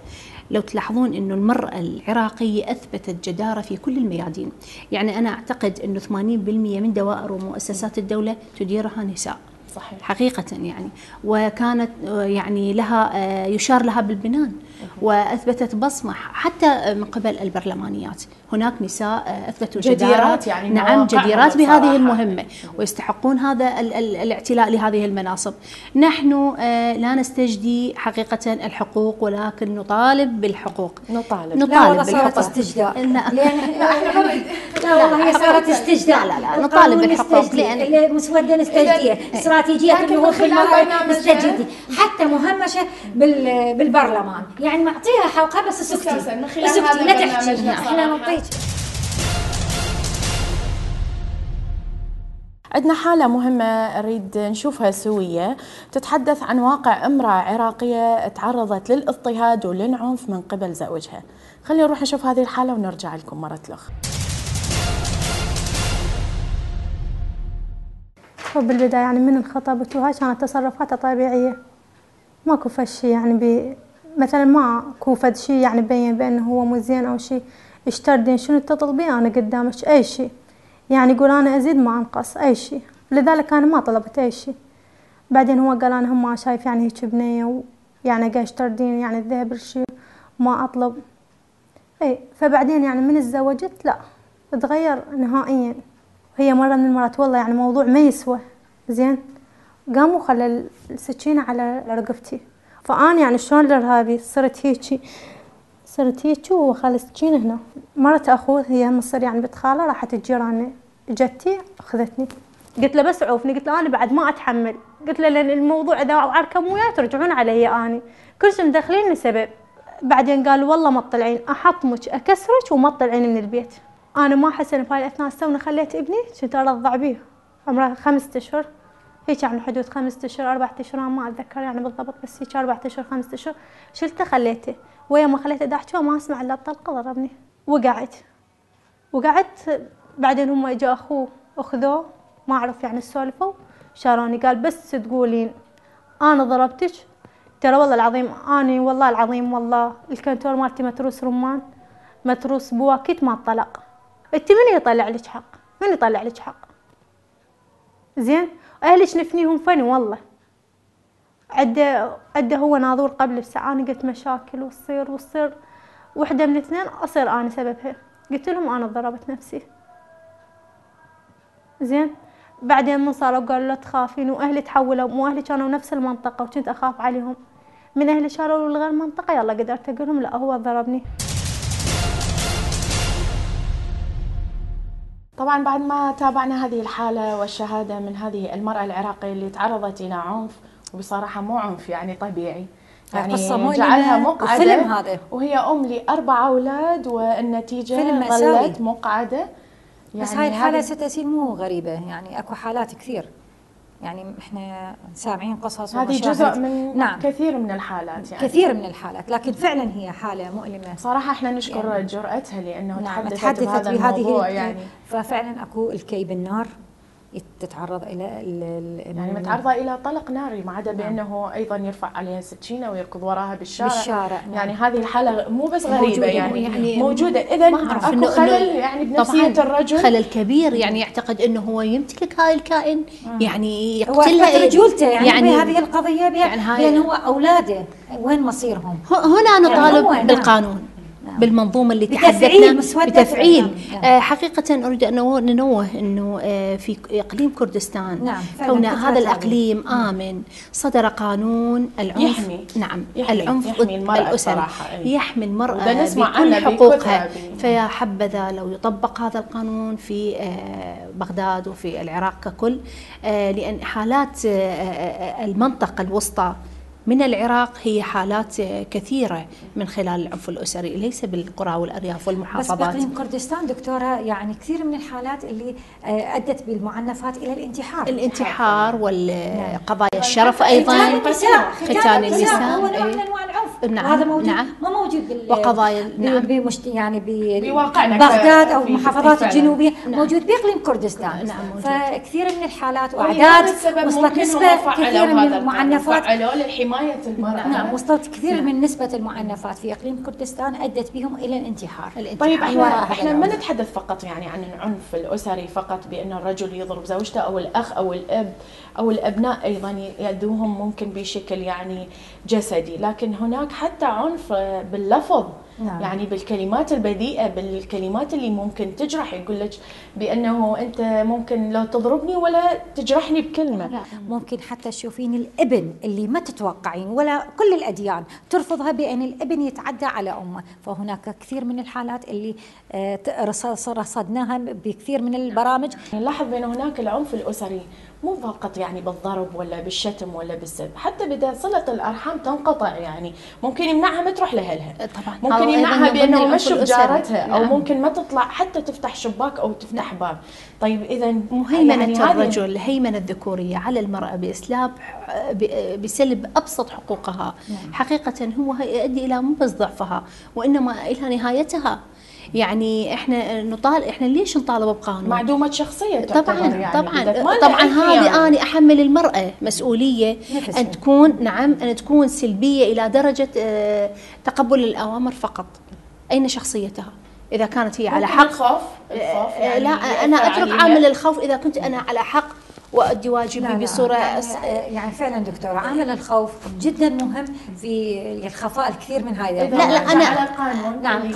لو تلاحظون أنه المرأة العراقية أثبتت جدارة في كل الميادين. يعني أنا أعتقد أنه 80% من دوائر ومؤسسات الدولة تديرها نساء. صحيح. حقيقة يعني، وكانت يعني لها يشار لها بالبنان، وأثبتت بصمة حتى من قبل البرلمانيات. هناك نساء أثبتوا جديرات يعني نعم جديرات بهذه المهمة ويستحقون هذا الاعتلاء لهذه المناصب. نحن لا نستجدي حقيقة الحقوق، ولكن نطالب بالحقوق. نطالب بالحقوق. استجداء. لا والله هي صارت استجداء. لا نطالب بالحقوق، لأن المسودة نستجديه، استراتيجية النهوض بالمرأة نستجدي، حتى مهمشة بالبرلمان. يعني معطيها حقها بس اسكتي لا تحكي. احنا نعطيك. عندنا حالة مهمة أريد نشوفها سوية، تتحدث عن واقع امرأة عراقية تعرضت للاضطهاد وللعنف من قبل زوجها. خلينا نروح نشوف هذه الحالة ونرجع لكم مرة أخرى. وبالبداية يعني من الخطبت وهاي كانت تصرفاتها طبيعية، ماكو فشي يعني مثلا ماكو فد شي يعني بين بأنه هو مو زين أو شي. اشتردين شنو تطلبين أنا قدامك أي شي، يعني يقول أنا أزيد ما أنقص أي شي، لذلك أنا ما طلبت أي شي. بعدين هو قال أنا هم ما شايف يعني هيك بنية ويعني قاعد اشتردين يعني الذهب الشي ما أطلب أي. فبعدين يعني من تزوجت لا تغير نهائيا. هي مرة من المرات والله يعني موضوع ما يسوى زين، قام وخلى السكينة على رقبتي. فأنا يعني شلون الإرهابي صرت هيك وخلى السكينة هنا. مرت أخوه هي مصر يعني بنت خالة راحت الجيران جتي أخذتني، قلت له بس عوفني، قلت له أنا بعد ما أتحمل، قلت له لأن الموضوع إذا عركم وياي ترجعون علي أنا كل شيء مدخليني سبب. بعدين قالوا والله ما تطلعين، أحطمك أكسرك وما تطلعين من البيت. أنا ما أحس إن في الأثناء استونا خليت ابني كنت أرضع بيه عمره 5 أشهر هيك يعني حدود 5 أشهر 4 أشهر ما أتذكر يعني بالضبط، بس هيك 4 أشهر 5 أشهر شلته خليته. ويا ما خليته داحته ما أسمع إلا الطلقة ضربني وقعدت. بعدين هم إجا أخوه أخذوه ما أعرف يعني سولفوا شاروني، قال بس تقولين أنا ضربتك ترى والله العظيم أنا والله العظيم والله الكنتور مالتي متروس رمان متروس بواكيت ما الطلق. انت من يطلع لك حق؟ من يطلع لك حق؟ زين اهلك نفنيهم فني والله. عده هو ناظور قبل بساعة. انا قلت مشاكل وتصير وحده من اثنين اصير انا سببها. قلت لهم انا ضربت نفسي. زين بعدين من صاروا قالوا لا تخافين، واهلي تحولوا، مو اهلي كانوا نفس المنطقة وكنت اخاف عليهم. من اهلي شالوا لغير المنطقة يلا قدرت اقول لهم لا هو ضربني. طبعا بعد ما تابعنا هذه الحالة والشهادة من هذه المرأة العراقية اللي تعرضت إلى عنف، وبصراحة مو عنف يعني طبيعي، يعني جعلها مقعدة فيلم هذا، وهي أم ل4 أولاد والنتيجة ظلت مقعدة. يعني بس هاي الحالة ستأسيل مو غريبة، يعني أكو حالات كثير يعني احنا سامعين قصص هذه جزء من نعم كثير من الحالات يعني كثير من الحالات، لكن فعلا هي حالة مؤلمة صراحة. احنا نشكر يعني جرأتها لأنه نعم تحدثت بهذا الموضوع يعني. ففعلا أكو الكي بالنار تتعرض إلى يعني متعرضة إلى طلق ناري، ما عدا بأنه أيضا يرفع عليها سكينة ويركض وراها بالشارع. يعني هذه الحالة مو بس غريبة يعني موجودة. إذا أكو خلل يعني بنفسية الرجل، خلل كبير. يعني يعتقد أنه هو يمتلك هاي الكائن، يعني يقتلها رجولته يعني بهذه القضية، يعني هو أولاده وين مصيرهم. هنا نطالب بالقانون. بالمنظومة اللي بتفعيل تحدثنا بتفعيل. حقيقة أريد أن ننوه أنه في إقليم كردستان كون هذا الإقليم آمن صدر قانون العنف العنف ضد الأسرة، يحمي المرأة بكل حقوقها. فيا حبذا لو يطبق هذا القانون في بغداد وفي العراق ككل، لأن حالات المنطقة الوسطى من العراق هي حالات كثيرة من خلال العنف الأسري، ليس بالقرى والأرياف والمحافظات. بس بإقليم كردستان دكتورة يعني كثير من الحالات اللي أدت بالمعنفات إلى الانتحار والقضايا الشرف أيضا، ختان النساء هو نوع من أنواع العنف. نعم وهذا موجود ما موجود وقضايا يعني ببغداد أو المحافظات الجنوبية، موجود بإقليم كردستان. فكثير من الحالات وأعداد وصلت نسبة كثيرة من المعنفات حماية المرأة. نعم، وصلت كثير من نسبة المعنفات في إقليم كردستان أدت بهم إلى الانتحار. طيب احنا ما نتحدث فقط يعني عن العنف الأسري فقط، بأن الرجل يضرب زوجته أو الأخ أو الأب أو الأبناء أيضا يأذوهم ممكن بشكل يعني جسدي، لكن هناك حتى عنف باللفظ. يعني بالكلمات البذيئة، بالكلمات اللي ممكن تجرح. يقول لك بأنه أنت ممكن لو تضربني ولا تجرحني بكلمة. ممكن حتى تشوفين الابن اللي ما تتوقعين، ولا كل الأديان ترفضها، بأن الابن يتعدى على أمه. فهناك كثير من الحالات اللي رصدناها بكثير من البرامج. نلاحظ بأن هناك العنف الأسري مو فقط يعني بالضرب ولا بالشتم ولا بالسب، حتى بدأ صلة الأرحام تنقطع. يعني ممكن يمنعها ما تروح لأهلها، طبعا ممكن يمنعها بأنه ما تشوف جارتها، أو ممكن ما تطلع حتى تفتح شباك أو تفتح باب. طيب إذا مهيمنة يعني الرجل، الهيمنة الذكورية على المرأة بسلب أبسط حقوقها. حقيقة هو يؤدي إلى مو بس ضعفها وإنما إلى نهايتها. يعني احنا ليش نطالب بقانون؟ معدومة شخصية طبعا يعني طبعا هذه أنا أحمل المرأة مسؤولية أن تكون سلبية إلى درجة تقبل الأوامر فقط. أين شخصيتها؟ إذا كانت هي على حق. الخوف يعني لا، أنا أترك عامل الخوف إذا كنت أنا على حق وأدي واجبي بصورة يعني فعلا دكتورة، عامل الخوف جدا مهم في الخفاء الكثير من هذه. لا أنا على القانون. نعم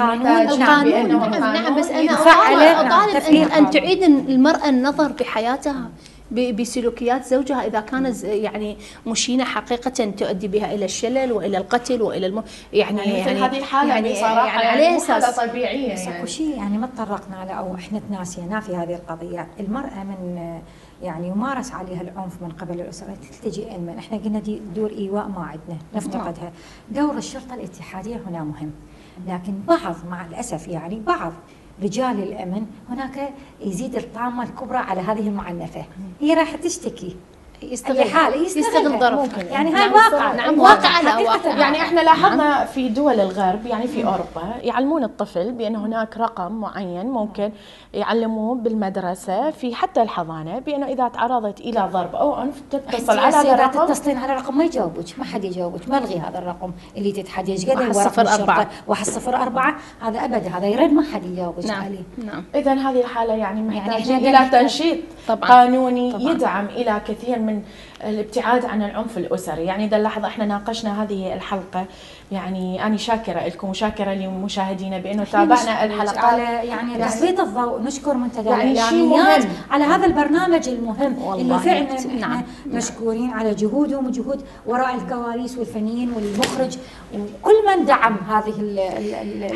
بس أنا أطالب أن تعيد المرأة النظر بحياتها بسلوكيات زوجها إذا كانت يعني مشينة حقيقة تؤدي بها إلى الشلل وإلى القتل وإلى يعني مثل هذه الحالة يعني بصراحة على أساس طبيعية. بس أكو شيء يعني ما تطرقنا له أو إحنا تناسينا في هذه القضية. المرأة من يعني يمارس عليها العنف من قبل الأسرة تلتجئ من احنا قلنا دي دور إيواء ما عندنا نفتقدها. دور الشرطة الاتحادية هنا مهم، لكن بعض مع الأسف يعني بعض رجال الأمن هناك يزيد الطامة الكبرى على هذه المعنفة. هي راح تشتكي يستغل ضربها. يعني هاي واقع. نعم واقع على واقع. يعني احنا لاحظنا في دول الغرب يعني في اوروبا يعلمون الطفل بان هناك رقم معين ممكن يعلموه بالمدرسه في حتى الحضانه، بانه اذا تعرضت الى ضرب او عنف تتصل على هذا الرقم. تتصلين على الرقم ما يجاوبك، ما حد يجاوبك، ملغي هذا الرقم اللي تتحدى ايش قد 104 هذا ابدا هذا يرد ما حد يجاوبك عليه. نعم. اذا هذه الحاله يعني محتاجين الى تنشيط قانوني يدعم الى كثير من الابتعاد عن العنف الأسري. يعني ده اللحظة احنا ناقشنا هذه الحلقة، يعني أنا شاكرة لكم وشاكرة لمشاهدينا بأنه تابعنا الحلقات على يعني تسليط الضوء. نشكر منتدى الإعلاميات على هذا البرنامج المهم اللي فعلا نحن مشكورين على جهودهم وجهود وراء الكواليس والفنيين والمخرج وكل من دعم هذه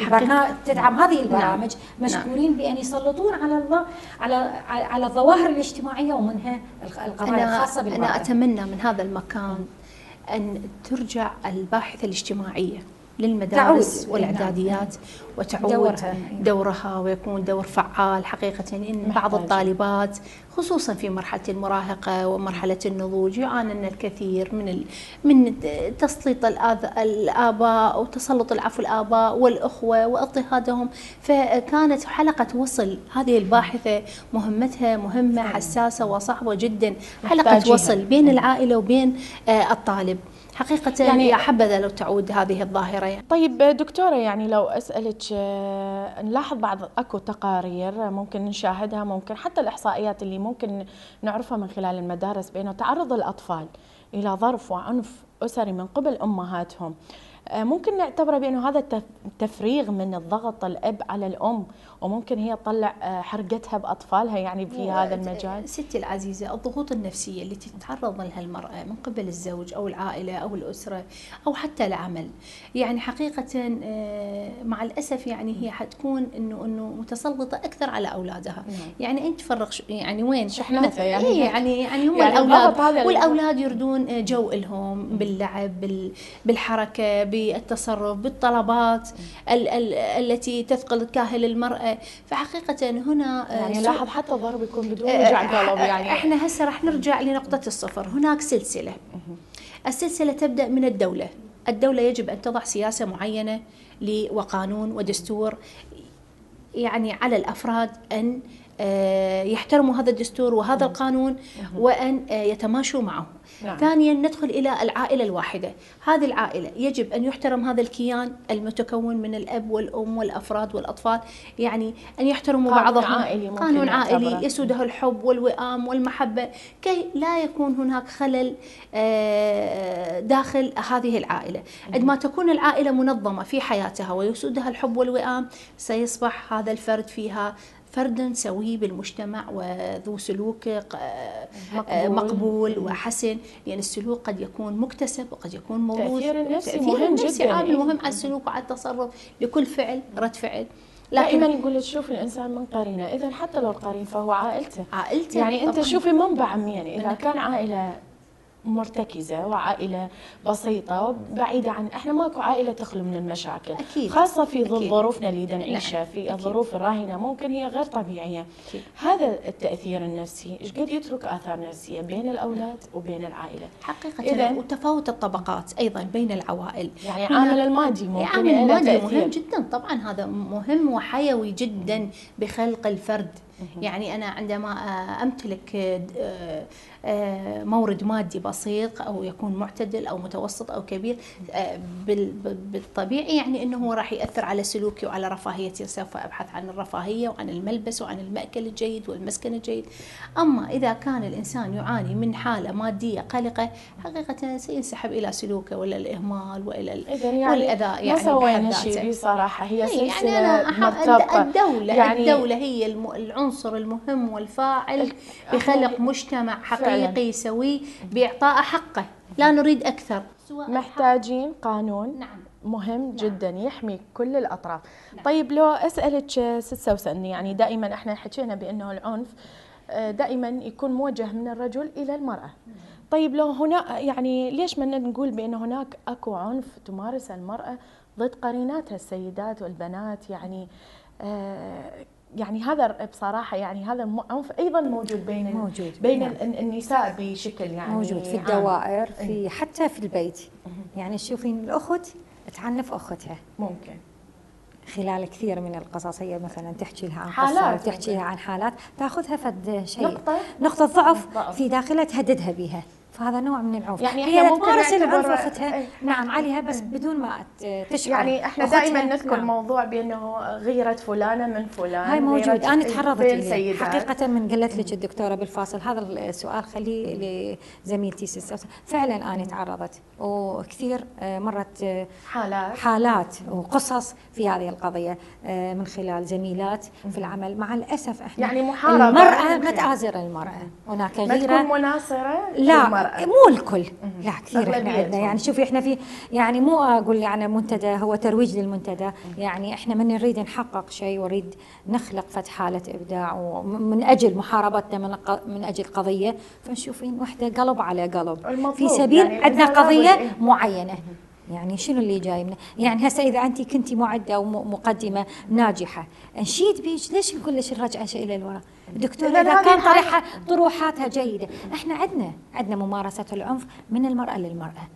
البرنامج تدعم هذه البرامج. مشكورين بأن يسلطون على الظواهر الاجتماعية ومنها القضايا الخاصة بالمرأة. أنا أتمنى من هذا المكان أن ترجع الباحثة الاجتماعية للمدارس والإعداديات وتعود دورها ويكون دور فعال حقيقة. إن بعض الطالبات خصوصا في مرحلة المراهقة ومرحلة النضوج يعانن الكثير من تسليط الآباء أو تسلط الآباء والأخوة واضطهادهم. فكانت حلقة وصل هذه الباحثة مهمتها مهمة حساسة وصعبة جدا، حلقة وصل بين العائلة وبين الطالب. حقيقة يعني يا حبذا لو تعود هذه الظاهرة يعني. طيب دكتورة، يعني لو أسألك نلاحظ بعض أكو تقارير ممكن نشاهدها، ممكن حتى الإحصائيات اللي ممكن نعرفها من خلال المدارس بأنه تعرض الأطفال إلى ظرف وعنف أسري من قبل أمهاتهم ممكن نعتبره بأنه هذا تفريغ من الضغط الأب على الأم، وممكن هي تطلع حرقتها بأطفالها يعني في هذا المجال. ستي العزيزة، الضغوط النفسية التي تتعرض لها المرأة من قبل الزوج أو العائلة أو الأسرة أو حتى العمل، يعني حقيقة مع الأسف يعني هي حتكون إنه متسلطة أكثر على أولادها. يعني أنت تفرغ يعني وين شحناتها يعني هم يعني الأولاد، والأولاد يردون جو لهم باللعب، بالحركة، بالتصرف، بالطلبات التي تثقل كاهل المرأة. فحقيقة هنا يعني نلاحظ حتى الضرب يكون بدون وجع قلب. يعني احنا هسه راح نرجع لنقطة الصفر. هناك سلسلة، السلسلة تبدأ من الدولة. الدولة يجب أن تضع سياسة معينة وقانون ودستور، يعني على الأفراد أن يحترموا هذا الدستور وهذا القانون وأن يتماشوا معه. نعم. ثانيا ندخل إلى العائلة الواحدة. هذه العائلة يجب أن يحترم هذا الكيان المتكون من الأب والأم والأفراد والأطفال، يعني أن يحترموا بعضهم. قانون عائلي يسوده الحب والوئام والمحبة، كي لا يكون هناك خلل داخل هذه العائلة. عندما تكون العائلة منظمة في حياتها ويسودها الحب والوئام، سيصبح هذا الفرد فيها فرد سوي بالمجتمع وذو سلوك مقبول وحسن، لأن السلوك قد يكون مكتسب وقد يكون موروث. تأثير النفسي مهم جدا، عامل مهم على السلوك وعلى التصرف، لكل فعل رد فعل. دائما يقول لك شوف الانسان من قرينه، اذا حتى لو القرين فهو عائلته. يعني انت طبعاً. شوفي منبع منين، اذا كان عائله مرتكزة وعائلة بسيطة وبعيدة عن، احنا ماكو عائلة تخلو من المشاكل. أكيد. خاصة في ظل ظروفنا اللي نعيشها في الظروف الراهنة ممكن هي غير طبيعية. أكيد. هذا التأثير النفسي ايش قد يترك آثار نفسية بين الأولاد وبين العائلة حقيقة. وتفاوت الطبقات أيضا بين العوائل، يعني عامل المادي ممكن عامل المادي مهم جدا طبعا، هذا مهم وحيوي جدا بخلق الفرد. يعني أنا عندما أمتلك مورد مادي بسيط أو يكون معتدل أو متوسط أو كبير، بالطبيعي يعني أنه راح يأثر على سلوكي وعلى رفاهيتي. سوف أبحث عن الرفاهية وعن الملبس وعن المأكل الجيد والمسكن الجيد. أما إذا كان الإنسان يعاني من حالة مادية قلقة، حقيقة سينسحب إلى سلوكه ولا الإهمال وإلى والأذى. يعني ما سوينا شيء بصراحة، هي سلسلة يعني مرتبطة. الدولة هي العنصر المهم والفاعل بخلق مجتمع حقيقي سوي بإعطاء حقه، لا نريد أكثر. محتاجين قانون. نعم. مهم جدا يحمي كل الأطراف. طيب لو أسألك ست سوسن، يعني دائما احنا حكينا بأنه العنف دائما يكون موجه من الرجل إلى المرأة. طيب لو هنا يعني ليش ما نقول بأن هناك أكو عنف تمارس المرأة ضد قريناتها السيدات والبنات؟ يعني هذا بصراحة يعني هذا العنف أيضا موجود بين نعم. النساء بشكل يعني موجود في الدوائر، في حتى في البيت. يعني تشوفين الأخت تعنف أختها ممكن خلال كثير من القصص. هي مثلا تحكي لها عن حالات، تحكي لها عن حالات، تاخذها فد شيء نقطة ضعف في داخلها تهددها بها، فهذا نوع من العنف. يعني هي تمارس العنف اختها نعم عليها بس بدون ما تشعر. يعني احنا دائما نذكر نعم. موضوع بانه غيرة فلانة من فلان، هاي موجود. انا تعرضت اليه حقيقة من قلت لك الدكتورة بالفاصل هذا السؤال خليه لزميلتي سيستر. فعلا انا تعرضت وكثير مرت حالات وقصص في هذه القضية من خلال زميلات في العمل. مع الاسف احنا يعني محاربة المرأة ما تعازر المرأة، هناك غيرة ما تكون مناصرة لا مو الكل، لا كثير احنا عندنا. يعني شوفي احنا في يعني مو اقول يعني منتدى هو ترويج للمنتدى، يعني احنا من نريد نحقق شيء ونريد نخلق حالة ابداع ومن اجل محاربتنا من اجل قضية، فنشوفين وحده قلب على قلب في سبيل يعني عندنا قضية معينة. يعني شنو اللي جاي منه؟ يعني هسه اذا انت كنتي معده ومقدمه ناجحه نشيد بيك، ليش نقول لك نرجع شيء الى الوراء؟ الدكتوره اذا كان طروحاتها جيده. احنا عندنا ممارسه العنف من المراه للمراه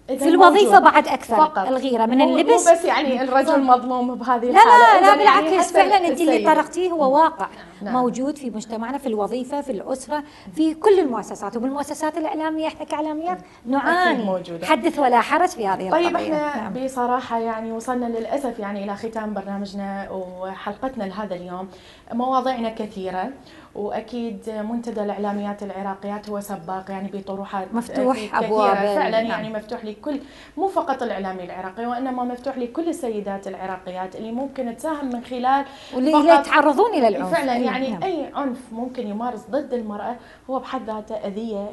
في الوظيفه بعد اكثر فقط. الغيره من اللبس، مو بس يعني الرجل مظلوم بهذه الحاله. لا بالعكس يعني فعلا انت اللي طرقتيه هو واقع نعم. موجود في مجتمعنا، في الوظيفه، في الاسره، في كل المؤسسات، وبالمؤسسات الاعلاميه احنا كاعلاميات نعاني حدث ولا حرج في هذه القضيه. طيب احنا نعم. بصراحه يعني وصلنا للاسف يعني الى ختام برنامجنا وحلقتنا لهذا اليوم. مواضيعنا كثيره واكيد منتدى الاعلاميات العراقيات هو سباق يعني بطروحات مفتوح ابواب فعلا يعني مفتوح لكل، مو فقط الاعلامي العراقي وانما مفتوح لكل السيدات العراقيات اللي ممكن تساهم من خلال واللي يتعرضون الى العنف فعلا يعني اي عنف ممكن يمارس ضد المراه هو بحد ذاته اذيه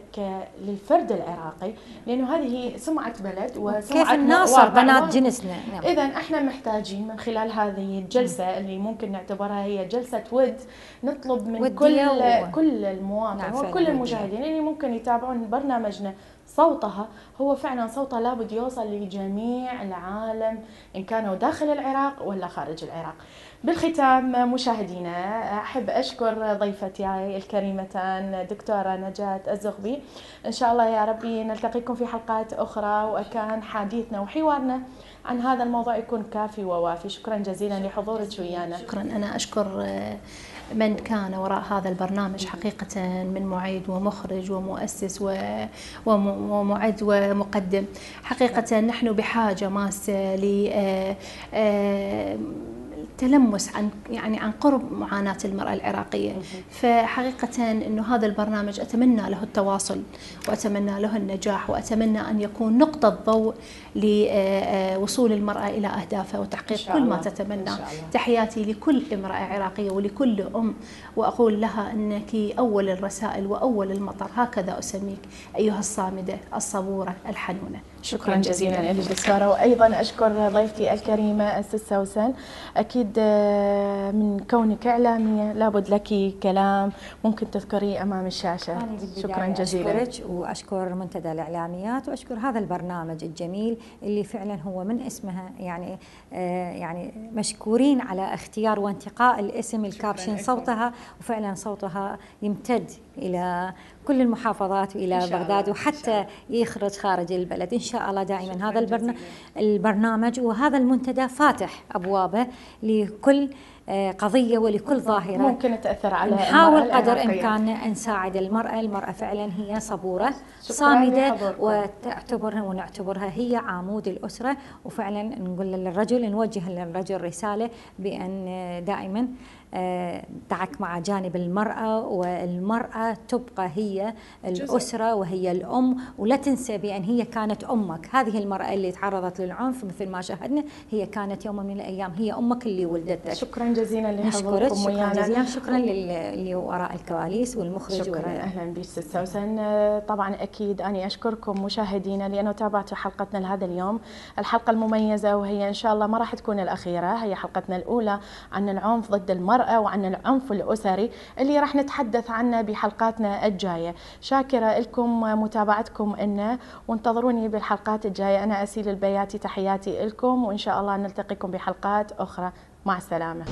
للفرد العراقي، لانه هذه سمعه بلد وسمعه كيف الناصر بنات جنسنا. اذا احنا محتاجين من خلال هذه الجلسه اللي ممكن نعتبرها هي جلسه ود، نطلب من كل المواطن وكل المشاهدين اللي ممكن يتابعون برنامجنا صوتها، هو فعلا صوتها لابد يوصل لجميع العالم إن كانوا داخل العراق ولا خارج العراق. بالختام مشاهدينا أحب أشكر ضيفتي الكريمتان دكتورة نجاة الزغبي، إن شاء الله يا ربي نلتقيكم في حلقات أخرى وكان حديثنا وحوارنا عن هذا الموضوع يكون كافي ووافي. شكرا جزيلا لحضورك ويانا. شكرا. أنا أشكر من كان وراء هذا البرنامج حقيقة من معيد ومخرج ومؤسس ومعد ومقدم. حقيقة نحن بحاجة ماسة تلمس عن قرب معاناة المرأة العراقية. فحقيقة أنه هذا البرنامج أتمنى له التواصل وأتمنى له النجاح وأتمنى أن يكون نقطة ضوء لوصول المرأة إلى أهدافها وتحقيق كل ما تتمنى. تحياتي لكل امرأة عراقية ولكل أم، وأقول لها أنك أول الرسائل وأول المطر، هكذا أسميك أيها الصامدة الصبورة الحنونة. شكرا جزيلا لك دكتورة، وأيضا أشكر ضيفتي الكريمة السيد سوسن. أكيد من كونك إعلامية لابد لك كلام ممكن تذكريه أمام الشاشة. شكرا جزيلا. أشكرك وأشكر منتدى الإعلاميات وأشكر هذا البرنامج الجميل اللي فعلا هو من اسمها يعني مشكورين على اختيار وانتقاء الاسم الكابشن صوتها، وفعلا صوتها يمتد إلى كل المحافظات وإلى بغداد وحتى يخرج خارج البلد إن شاء الله. دائما هذا البرنامج وهذا المنتدى فاتح أبوابه لكل قضية ولكل ظاهرة ممكن تأثر على نحاول قدر إمكاننا أن نساعد المرأة فعلا هي صبورة صامدة ونعتبرها هي عمود الأسرة. وفعلا نقول للرجل، نوجه للرجل رسالة بأن دائما دعك مع جانب المرأة، والمرأة تبقى هي الأسرة وهي الأم، ولا تنسى بأن هي كانت أمك. هذه المرأة اللي تعرضت للعنف مثل ما شاهدنا هي كانت يوم من الأيام هي أمك اللي ولدتك. شكرا جزيلا لحضوركم ويانا. شكرا اللي وراء الكواليس والمخرج. شكرا. أهلا بك ست سوسن. طبعا أكيد أنا أشكركم مشاهدينا لأنه تابعتوا حلقتنا لهذا اليوم، الحلقة المميزة، وهي إن شاء الله ما راح تكون الأخيرة، هي حلقتنا الأولى عن العنف ضد المرأة وعن العنف الأسري اللي راح نتحدث عنه بحلقاتنا الجاية. شاكرة لكم متابعتكم لنا وانتظروني بالحلقات الجاية. أنا أسيل البياتي، تحياتي لكم وإن شاء الله نلتقيكم بحلقات أخرى. مع السلامة.